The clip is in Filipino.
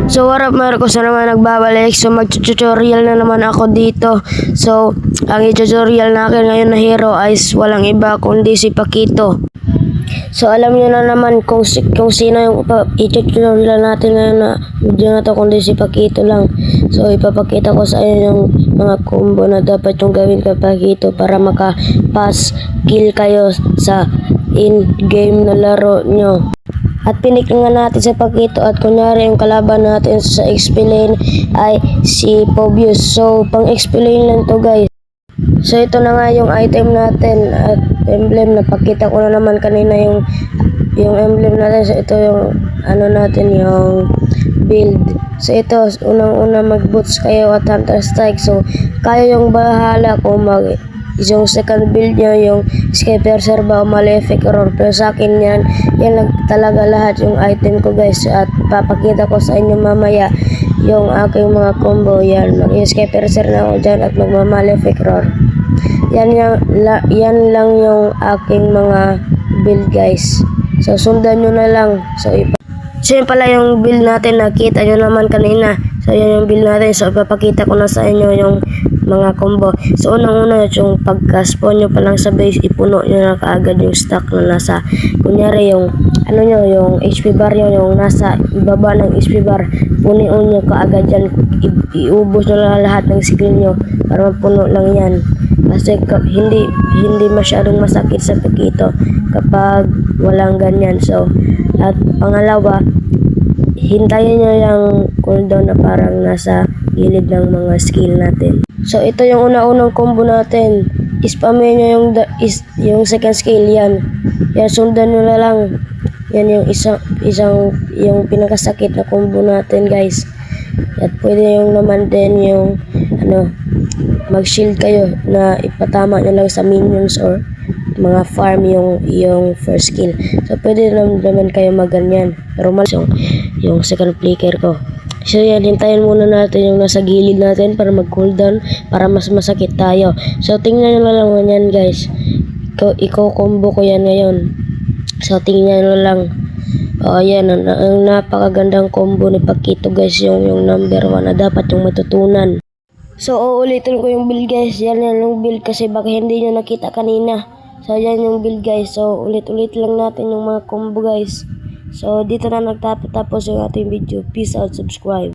So what up Marcos na naman nagbabalik. So mag-tutorial na naman ako dito. So ang i-tutorial na akin ngayon na hero ay walang iba kundi si Pakito. So alam niyo na naman kung sino yung i-tutorial natin ngayon na video na to, kundi si Pakito lang. So ipapakita ko sa inyo yung mga combo na dapat yung gawin kay Pakito para maka-pass kill kayo sa in-game na laro nyo. At pinik nga natin sa Pakito at kunyari yung kalaban natin sa XP lane ay si Pobius. So pang XP lane lang to guys. So ito na nga yung item natin at emblem. Napakita ko na naman kanina yung emblem natin. So ito yung ano natin, yung build. So ito, unang-una mag-boots kayo at hunter strike. So kayo yung bahala kung yung second build nyo, yung Skypercer ba o Malefic Roar. Pero sa akin yan lang talaga lahat yung item ko guys. At papakita ko sa inyo mamaya yung aking mga combo. Yan, mag-Skypercer na ako dyan at magma-Malefic Roar. Yan lang yung aking mga build guys. So sundan nyo na lang. So yun pala yung build natin, nakita nyo naman kanina. So yan yung build natin. So ipapakita ko na sa inyo yung mga combo. So unang-una yung pagka-spawn nyo pa lang sa base, ipuno nyo na kaagad yung stock na nasa, kunyari yung ano nyo, yung HP bar nyo, yung nasa ibaba ng HP bar, punuin nyo kaagad yan. Iubos nyo na lahat ng skill nyo para mapuno lang yan. Kasi hindi masyadong masakit sa Pakito kapag walang ganyan. So at pangalawa, hintayin nyo yung cooldown na parang nasa gilid ng mga skill natin. So ito yung una-unang combo natin. Spamin nyo yung second skill yan. Yan, sundan nyo na lang. Yan yung yung pinakasakit na combo natin guys. At pwede yung naman din yung mag-shield kayo na ipatama nyo lang sa minions or mga farm yung first skill. So pwede naman kayo maganyan. Pero yung second flicker ko. So yan, hintayin muna natin yung nasa gilid natin para mag-cooldown, para mas masakit tayo. So tingnan nyo lang yan guys. Iko-combo ko yan ngayon. So tingnan nyo lang. Yan, ang napakagandang combo ni Pakito guys. Yung number 1 na dapat yung matutunan. So uulitin ko yung build guys. Yan yung build kasi baka hindi nyo nakita kanina. So yan yung build guys. So ulit-ulit lang natin yung mga combo guys. So dito na nagtapos yung ating video. Peace out, subscribe.